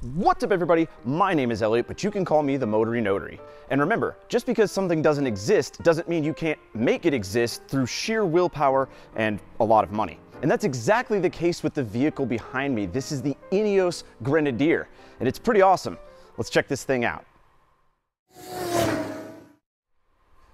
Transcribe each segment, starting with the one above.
What's up everybody, my name is Elliott, but you can call me the Motory Notary. And remember, just because something doesn't exist doesn't mean you can't make it exist through sheer willpower and a lot of money. And that's exactly the case with the vehicle behind me. This is the Ineos Grenadier, and it's pretty awesome. Let's check this thing out.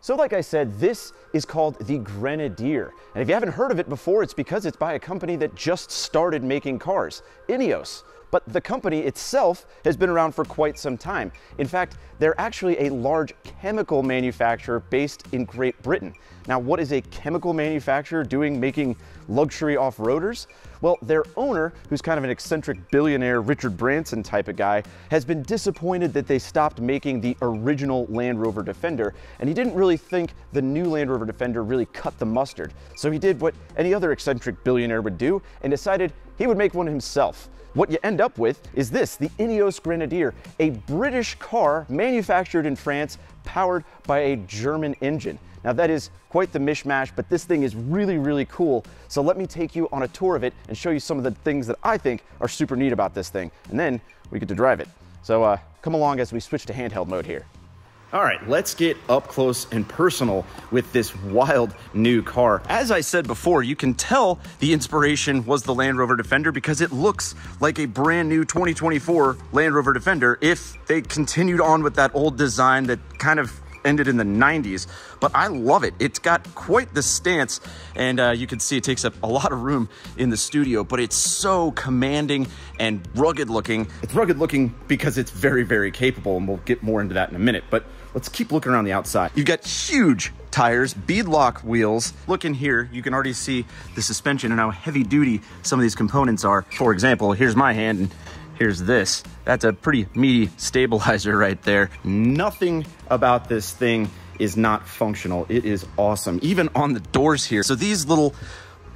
So like I said, this is called the Grenadier. And if you haven't heard of it before, it's because it's by a company that just started making cars, Ineos. But the company itself has been around for quite some time. In fact, they're actually a large chemical manufacturer based in Great Britain. Now, what is a chemical manufacturer doing making luxury off-roaders? Well, their owner, who's kind of an eccentric billionaire, Richard Branson type of guy, has been disappointed that they stopped making the original Land Rover Defender, and he didn't really think the new Land Rover Defender really cut the mustard. So he did what any other eccentric billionaire would do and decided he would make one himself. What you end up with is this, the Ineos Grenadier, a British car manufactured in France, powered by a German engine. Now that is quite the mishmash, but this thing is really, really cool. So let me take you on a tour of it and show you some of the things that I think are super neat about this thing. And then we get to drive it. So come along as we switch to handheld mode here. All right, let's get up close and personal with this wild new car. As I said before, you can tell the inspiration was the Land Rover Defender because it looks like a brand new 2024 Land Rover Defender if they continued on with that old design that kind of ended in the 90s, but I love it. It's got quite the stance, and you can see it takes up a lot of room in the studio, but it's so commanding and rugged looking. It's rugged looking because it's very, very capable, and we'll get more into that in a minute, but let's keep looking around the outside. You've got huge tires, beadlock wheels. Look in here, you can already see the suspension and how heavy duty some of these components are. For example, here's my hand, and here's this. That's a pretty meaty stabilizer right there. Nothing about this thing is not functional. It is awesome, even on the doors here. So these little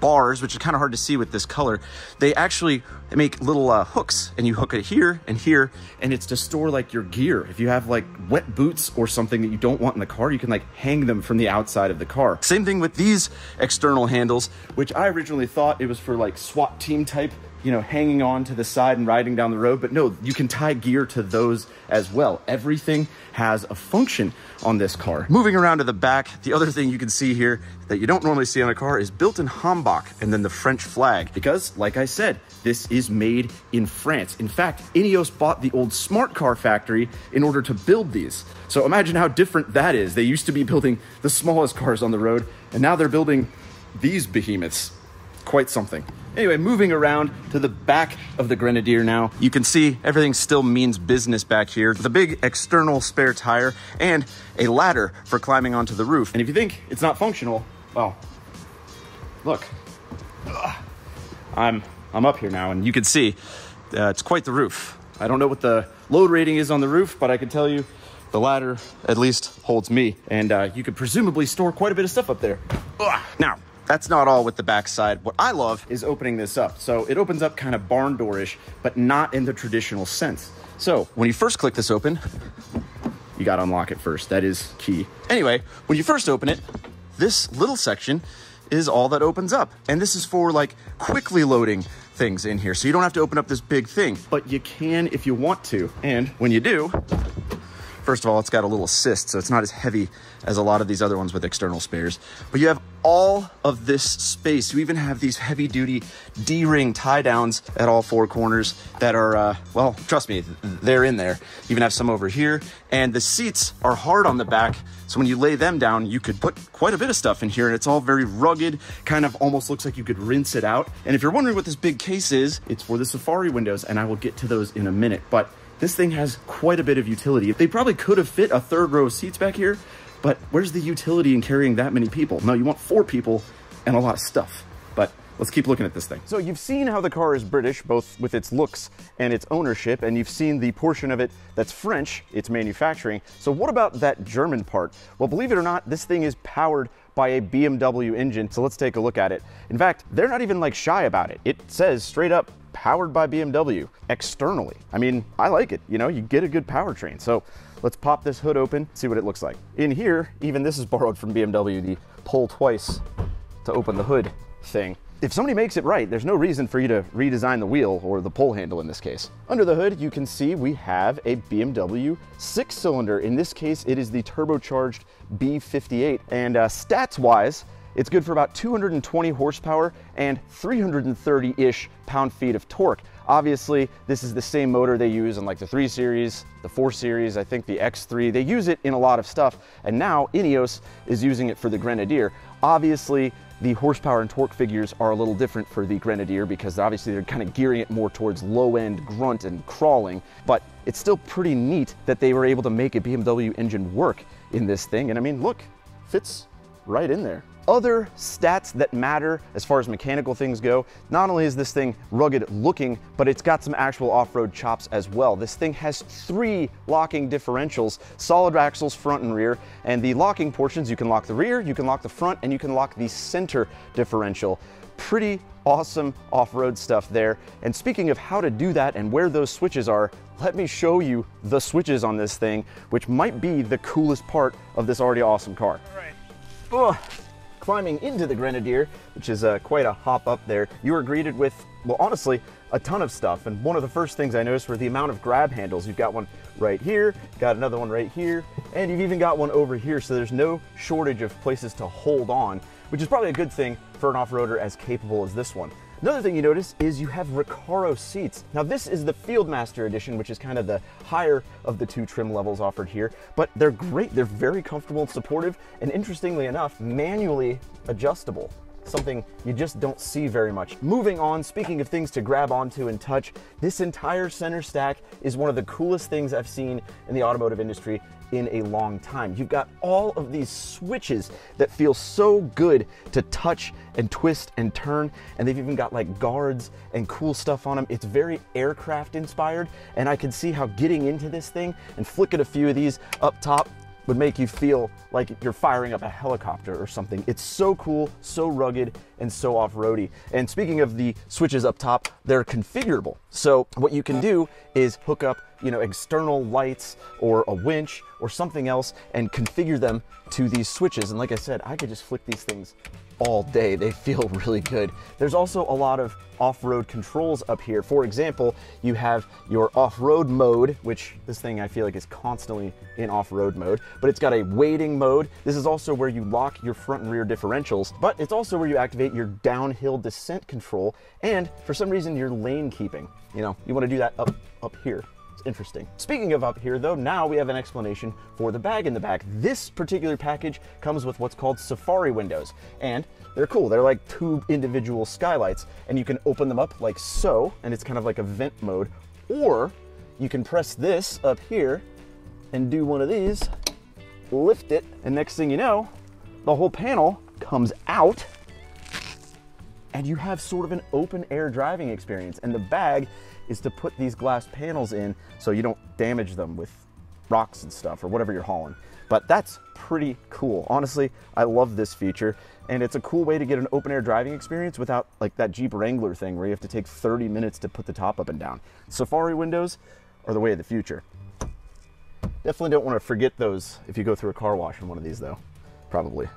bars, which are kind of hard to see with this color, they actually make little hooks, and you hook it here, and it's to store like your gear. If you have like wet boots or something that you don't want in the car, you can like hang them from the outside of the car. Same thing with these external handles, which I originally thought it was for like SWAT team type, you know, hanging on to the side and riding down the road, but no, you can tie gear to those as well. Everything has a function on this car. Moving around to the back, the other thing you can see here that you don't normally see on a car is built-in Hambach and then the French flag, because like I said, this is made in France. In fact, Ineos bought the old smart car factory in order to build these. So imagine how different that is. They used to be building the smallest cars on the road, and now they're building these behemoths. Quite something. Anyway, moving around to the back of the Grenadier now, you can see everything still means business back here. The big external spare tire and a ladder for climbing onto the roof. And if you think it's not functional, well, look, I'm up here now, and you can see it's quite the roof. I don't know what the load rating is on the roof, but I can tell you the ladder at least holds me, and you could presumably store quite a bit of stuff up there. Now, that's not all with the backside. What I love is opening this up. So it opens up kind of barn door-ish, but not in the traditional sense. So when you first click this open, you gotta unlock it first. That is key. Anyway, when you first open it, this little section is all that opens up. And this is for like quickly loading things in here. So you don't have to open up this big thing, but you can if you want to. And when you do, first of all, it's got a little assist, so it's not as heavy as a lot of these other ones with external spares. But you have all of this space. You even have these heavy-duty D-ring tie-downs at all four corners that are, well, trust me, they're in there. You even have some over here. And the seats are hard on the back, so when you lay them down, you could put quite a bit of stuff in here, and it's all very rugged, kind of almost looks like you could rinse it out. And if you're wondering what this big case is, it's for the Safari windows, and I will get to those in a minute. But this thing has quite a bit of utility. They probably could have fit a third row of seats back here, but where's the utility in carrying that many people? No, you want 4 people and a lot of stuff. But let's keep looking at this thing. So you've seen how the car is British, both with its looks and its ownership, and you've seen the portion of it that's French, its manufacturing. So what about that German part? Well, believe it or not, this thing is powered by a BMW engine. So let's take a look at it. In fact, they're not even like shy about it. It says straight up, powered by BMW externally. I mean, I like it. You know, you get a good powertrain. So let's pop this hood open, see what it looks like. In here, even this is borrowed from BMW, the pull twice to open the hood thing. if somebody makes it right, there's no reason for you to redesign the wheel or the pull handle in this case. Under the hood, you can see we have a BMW 6-cylinder. In this case, it is the turbocharged B58. And stats-wise, it's good for about 220 horsepower and 330-ish pound-feet of torque. Obviously, this is the same motor they use in like the 3 Series, the 4 Series, I think the X3. They use it in a lot of stuff, and now Ineos is using it for the Grenadier. Obviously, the horsepower and torque figures are a little different for the Grenadier because obviously they're kind of gearing it more towards low-end grunt and crawling, but it's still pretty neat that they were able to make a BMW engine work in this thing. And I mean, look, fits right in there. Other stats that matter as far as mechanical things go, not only is this thing rugged looking, but it's got some actual off-road chops as well. This thing has 3 locking differentials, solid axles front and rear, and the locking portions, you can lock the rear, you can lock the front, and you can lock the center differential. Pretty awesome off-road stuff there. And speaking of how to do that and where those switches are, let me show you the switches on this thing, which might be the coolest part of this already awesome car. All right. Ugh. Climbing into the Grenadier, which is quite a hop up there, you are greeted with, well, honestly, a ton of stuff. And one of the first things I noticed were the amount of grab handles. You've got one right here, got another one right here, and you've even got one over here, so there's no shortage of places to hold on, which is probably a good thing for an off-roader as capable as this one. Another thing you notice is you have Recaro seats. Now this is the Fieldmaster edition, which is kind of the higher of the 2 trim levels offered here, but they're great. They're very comfortable and supportive, and interestingly enough, manually adjustable. Something you just don't see very much. Moving on, speaking of things to grab onto and touch, this entire center stack is one of the coolest things I've seen in the automotive industry in a long time. You've got all of these switches that feel so good to touch and twist and turn, and they've even got like guards and cool stuff on them. It's very aircraft inspired, and I can see how getting into this thing and flicking a few of these up top would make you feel like you're firing up a helicopter or something. It's so cool, so rugged, and so off-roady. And speaking of the switches up top, they're configurable. So what you can do is hook up, you know, external lights or a winch or something else and configure them to these switches. And like I said, I could just flick these things all day. They feel really good. There's also a lot of off-road controls up here. For example, you have your off-road mode, which this thing I feel like is constantly in off-road mode, but it's got a waiting mode. This is also where you lock your front and rear differentials, but it's also where you activate your downhill descent control, and for some reason your lane keeping. You know, you want to do that up here. Interesting. Speaking of up here though, now we have an explanation for the bag in the back. This particular package comes with what's called Safari windows, and they're cool. They're like 2 individual skylights, and you can open them up like so, and it's kind of like a vent mode, or you can press this up here and do one of these, lift it, and next thing you know, the whole panel comes out, and you have sort of an open air driving experience. And the bag is to put these glass panels in so you don't damage them with rocks and stuff or whatever you're hauling. But that's pretty cool. Honestly, I love this feature, and it's a cool way to get an open air driving experience without like that Jeep Wrangler thing where you have to take 30 minutes to put the top up and down. Safari windows are the way of the future. Definitely don't want to forget those if you go through a car wash in one of these though, probably.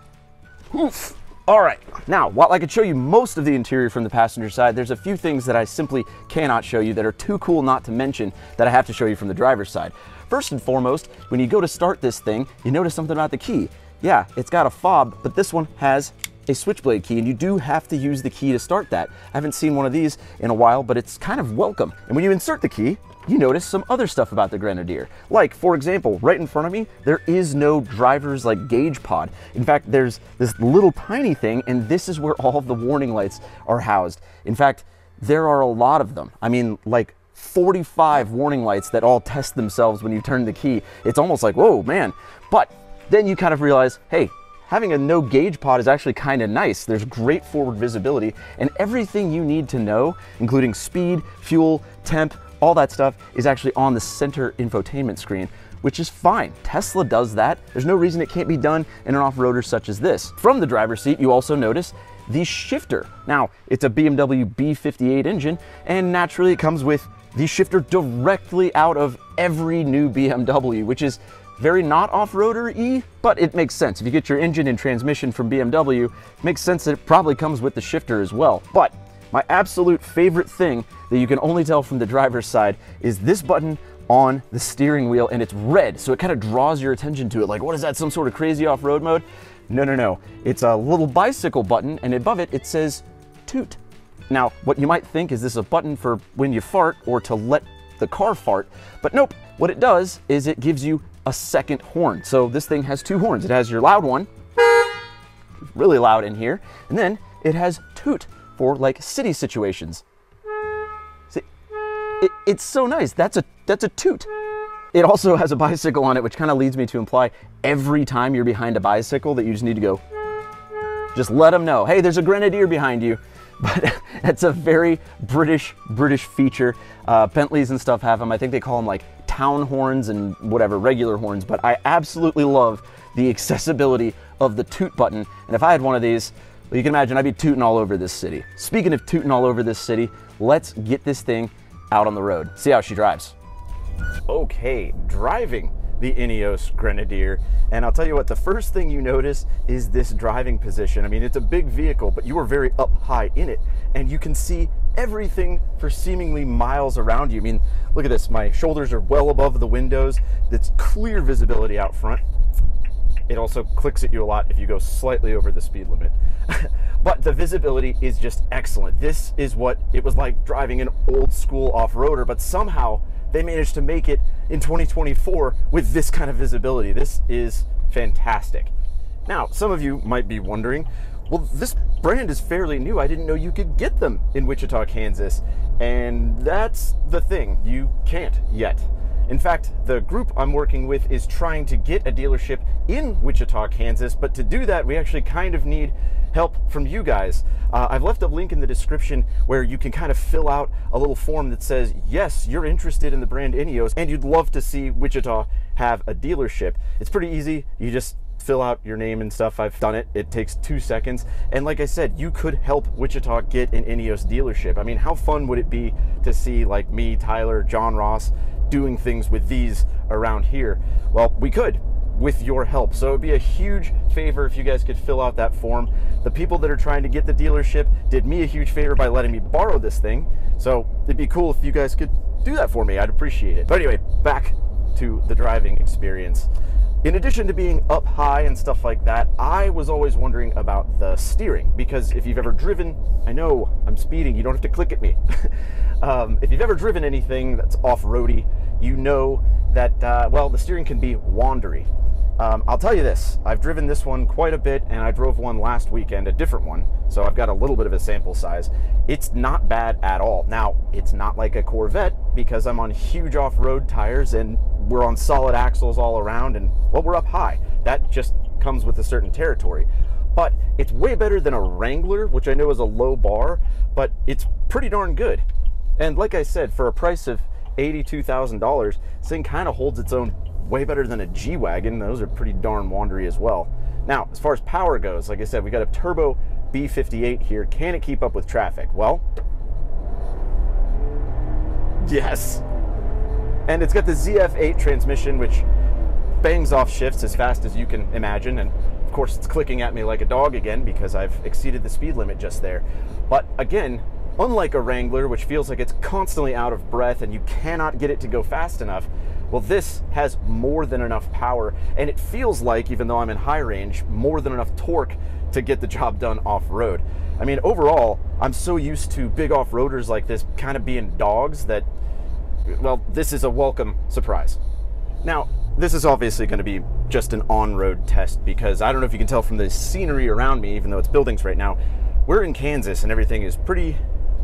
Oof. All right, now, while I could show you most of the interior from the passenger side, there's a few things that I simply cannot show you that are too cool not to mention that I have to show you from the driver's side. First and foremost, when you go to start this thing, you notice something about the key. Yeah, it's got a fob, but this one has a switchblade key, and you do have to use the key to start that. I haven't seen one of these in a while, but it's kind of welcome. And when you insert the key, you notice some other stuff about the Grenadier. Like, for example, right in front of me, there is no driver's like gauge pod. In fact, there's this little tiny thing, and this is where all of the warning lights are housed. In fact, there are a lot of them. I mean, like 45 warning lights that all test themselves when you turn the key. It's almost like, whoa, man. But then you kind of realize, hey, having a no gauge pod is actually kind of nice. There's great forward visibility, and everything you need to know, including speed, fuel, temp, all that stuff is actually on the center infotainment screen, which is fine. Tesla does that. There's no reason it can't be done in an off-roader such as this. From the driver's seat, you also notice the shifter. Now, it's a BMW B58 engine, and naturally it comes with the shifter directly out of every new BMW, which is Very not off-roader-y, but it makes sense. If you get your engine and transmission from BMW, it makes sense that it probably comes with the shifter as well. But my absolute favorite thing that you can only tell from the driver's side is this button on the steering wheel, and it's red, so it kind of draws your attention to it. Like, what is that, some sort of crazy off-road mode? No, no, no. It's a little bicycle button, and above it, it says toot. Now, what you might think is this a button for when you fart or to let the car fart, but nope. What it does is it gives you a second horn. So this thing has two horns. It has your loud one, really loud in here, and then it has toot for like city situations. See, it's so nice. That's a toot. It also has a bicycle on it, which kind of leads me to imply every time you're behind a bicycle that you just need to go, just let them know, hey, there's a Grenadier behind you. But it's a very British feature. Bentleys and stuff have them. I think they call them like town horns and whatever, regular horns. But I absolutely love the accessibility of the toot button. And if I had one of these, well, you can imagine I'd be tooting all over this city. Speaking of tooting all over this city, let's get this thing out on the road. See how she drives. Okay, driving the Ineos Grenadier. And I'll tell you what, the first thing you notice is this driving position. I mean, it's a big vehicle, but you are very up high in it, and you can see everything for seemingly miles around you. I mean, look at this. My shoulders are well above the windows. It's clear visibility out front. It also clicks at you a lot if you go slightly over the speed limit. But the visibility is just excellent. This is what it was like driving an old school off-roader, but somehow they managed to make it in 2024 with this kind of visibility. This is fantastic. Now, some of you might be wondering, well, this brand is fairly new. I didn't know you could get them in Wichita, Kansas. And that's the thing, you can't yet. In fact, the group I'm working with is trying to get a dealership in Wichita, Kansas, but to do that, we actually kind of need help from you guys. I've left a link in the description where you can kind of fill out a little form that says, yes, you're interested in the brand Ineos and you'd love to see Wichita have a dealership. It's pretty easy. You just fill out your name and stuff. I've done it. It takes 2 seconds. And like I said, you could help Wichita get an Ineos dealership. I mean, how fun would it be to see like me, Tyler, John Ross doing things with these around here? Well, we could with your help. So it'd be a huge favor if you guys could fill out that form. The people that are trying to get the dealership did me a huge favor by letting me borrow this thing. So it'd be cool if you guys could do that for me. I'd appreciate it. But anyway, back to the driving experience. In addition to being up high and stuff like that, I was always wondering about the steering, because if you've ever driven, I know I'm speeding, you don't have to click at me. If you've ever driven anything that's off-roady, you know that, well, the steering can be wandery. I'll tell you this, I've driven this one quite a bit, and I drove one last weekend, a different one, so I've got a little bit of a sample size. It's not bad at all. Now, it's not like a Corvette, because I'm on huge off-road tires, and we're on solid axles all around, and, well, we're up high. That just comes with a certain territory. But it's way better than a Wrangler, which I know is a low bar, but it's pretty darn good. And like I said, for a price of $82,000, this thing kind of holds its own way better than a G-Wagon. Those are pretty darn wandery as well. Now, as far as power goes, like I said, we got a turbo B58 here. Can it keep up with traffic? Well, yes. And it's got the ZF8 transmission, which bangs off shifts as fast as you can imagine. And of course, it's clicking at me like a dog again because I've exceeded the speed limit just there. But again, unlike a Wrangler, which feels like it's constantly out of breath and you cannot get it to go fast enough, well, this has more than enough power, and it feels like, even though I'm in high range, more than enough torque to get the job done off-road. I mean, overall, I'm so used to big off-roaders like this kind of being dogs that, well, this is a welcome surprise. Now, this is obviously going to be just an on-road test because I don't know if you can tell from the scenery around me, even though it's buildings right now, we're in Kansas and everything is pretty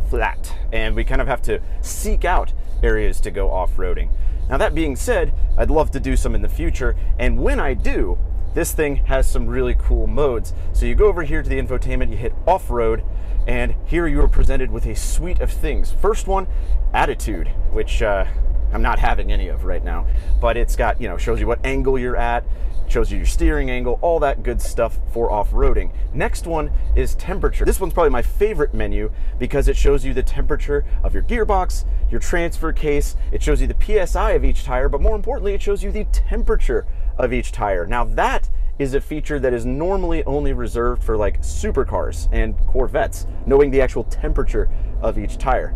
flat, and we kind of have to seek out areas to go off-roading. Now, that being said, I'd love to do some in the future, and when I do, this thing has some really cool modes. So you go over here to the infotainment, you hit off-road, and here you are presented with a suite of things. First one, attitude, which I'm not having any of right now, but it's got, you know, shows you what angle you're at, shows you your steering angle, all that good stuff for off-roading. Next one is temperature. This one's probably my favorite menu because it shows you the temperature of your gearbox, your transfer case, it shows you the PSI of each tire, but more importantly, it shows you the temperature of each tire. Now that is a feature that is normally only reserved for like supercars and Corvettes, knowing the actual temperature of each tire.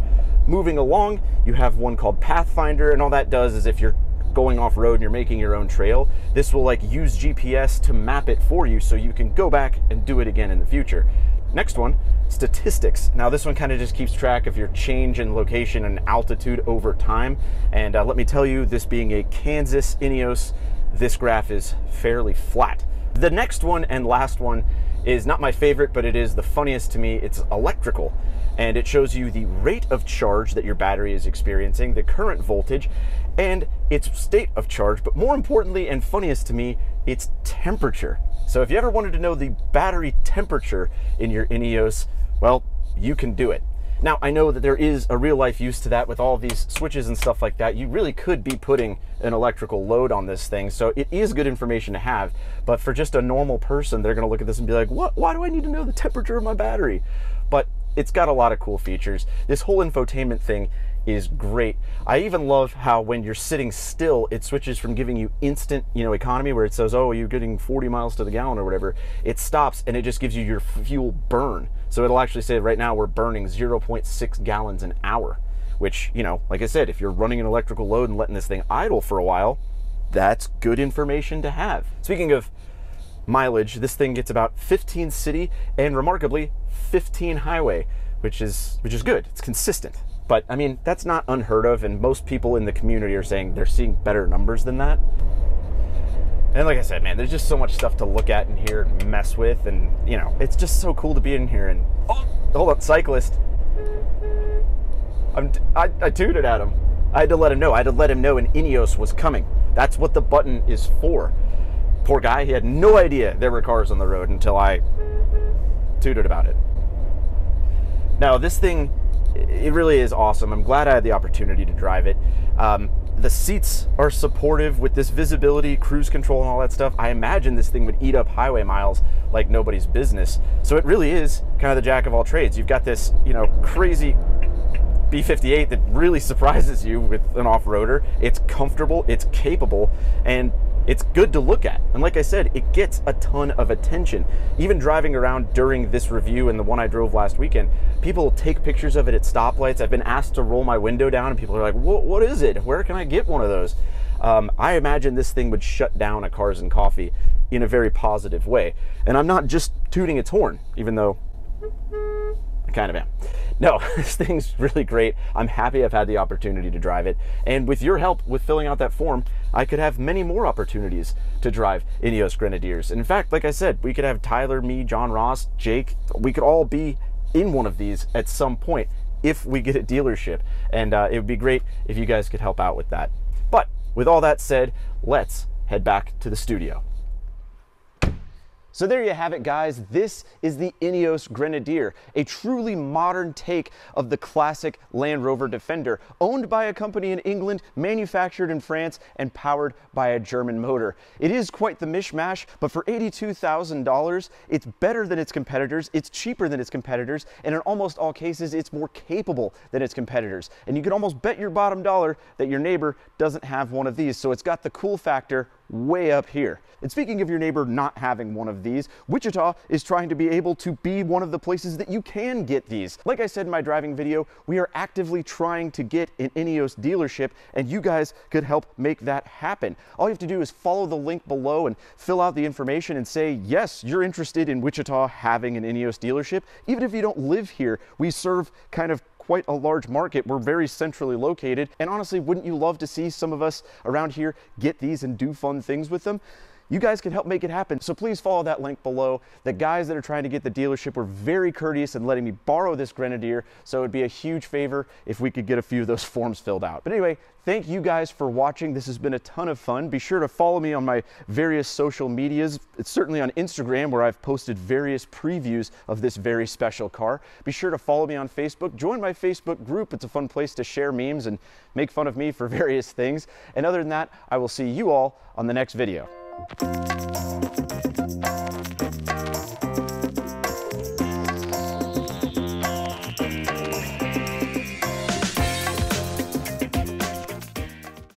Moving along, you have one called Pathfinder, and all that does is if you're going off-road and you're making your own trail, this will like use GPS to map it for you so you can go back and do it again in the future. Next one, statistics. Now this one kind of just keeps track of your change in location and altitude over time. And let me tell you, this being a Kansas Ineos, this graph is fairly flat. The next one and last one is not my favorite, but it is the funniest to me. It's electrical, and it shows you the rate of charge that your battery is experiencing, the current voltage, and its state of charge, but more importantly and funniest to me, its temperature. So if you ever wanted to know the battery temperature in your Ineos, well, you can do it. Now, I know that there is a real life use to that with all these switches and stuff like that. You really could be putting an electrical load on this thing, so it is good information to have. But for just a normal person, they're gonna look at this and be like, what? Why do I need to know the temperature of my battery? But it's got a lot of cool features. This whole infotainment thing is great. I even love how when you're sitting still, it switches from giving you instant, economy, where it says, oh, you're getting 40 miles to the gallon or whatever. It stops and it just gives you your fuel burn. So it'll actually say right now we're burning 0.6 gallons an hour, which, like I said, if you're running an electrical load and letting this thing idle for a while, that's good information to have. Speaking of mileage, this thing gets about 15 city and remarkably 15 highway, which is good. It's consistent. But I mean, that's not unheard of, and most people in the community are saying they're seeing better numbers than that. And like I said, man, there's just so much stuff to look at in here and mess with, and it's just so cool to be in here. And oh, hold on, cyclist. I tooted at him. I had to let him know. I had to let him know an Ineos was coming. That's what the button is for. Poor guy, he had no idea there were cars on the road until I tooted about it. Now, this thing, it really is awesome. I'm glad I had the opportunity to drive it. The seats are supportive with this visibility, cruise control, and all that stuff. I imagine this thing would eat up highway miles like nobody's business. So it really is kind of the jack of all trades. You've got this, crazy B58 that really surprises you with an off-roader. It's comfortable, it's capable, and it's good to look at. And like I said, it gets a ton of attention. Even driving around during this review and the one I drove last weekend, people take pictures of it at stoplights. I've been asked to roll my window down and people are like, what is it? Where can I get one of those? I imagine this thing would shut down a Cars and Coffee in a very positive way. And I'm not just tooting its horn, even though I kind of am. No, this thing's really great. I'm happy I've had the opportunity to drive it. And with your help with filling out that form, I could have many more opportunities to drive Ineos Grenadiers. And in fact, like I said, we could have Tyler, me, John Ross, Jake. We could all be in one of these at some point if we get a dealership. And it would be great if you guys could help out with that. But with all that said, let's head back to the studio. So there you have it, guys. This is the Ineos Grenadier, a truly modern take of the classic Land Rover Defender, owned by a company in England, manufactured in France, and powered by a German motor. It is quite the mishmash, but for $82,000, it's better than its competitors, it's cheaper than its competitors, and in almost all cases, it's more capable than its competitors. And you can almost bet your bottom dollar that your neighbor doesn't have one of these, so it's got the cool factor way up here. And speaking of your neighbor not having one of these, Wichita is trying to be able to be one of the places that you can get these. Like I said in my driving video, we are actively trying to get an Ineos dealership, and you guys could help make that happen. All you have to do is follow the link below and fill out the information and say, yes, you're interested in Wichita having an Ineos dealership. Even if you don't live here, we serve kind of quite a large market. We're very centrally located, and honestly, wouldn't you love to see some of us around here get these and do fun things with them? You guys can help make it happen, so please follow that link below. The guys that are trying to get the dealership were very courteous in letting me borrow this Grenadier, so it would be a huge favor if we could get a few of those forms filled out. But anyway, thank you guys for watching. This has been a ton of fun. Be sure to follow me on my various social medias. It's certainly on Instagram, where I've posted various previews of this very special car. Be sure to follow me on Facebook. Join my Facebook group. It's a fun place to share memes and make fun of me for various things. And other than that, I will see you all on the next video.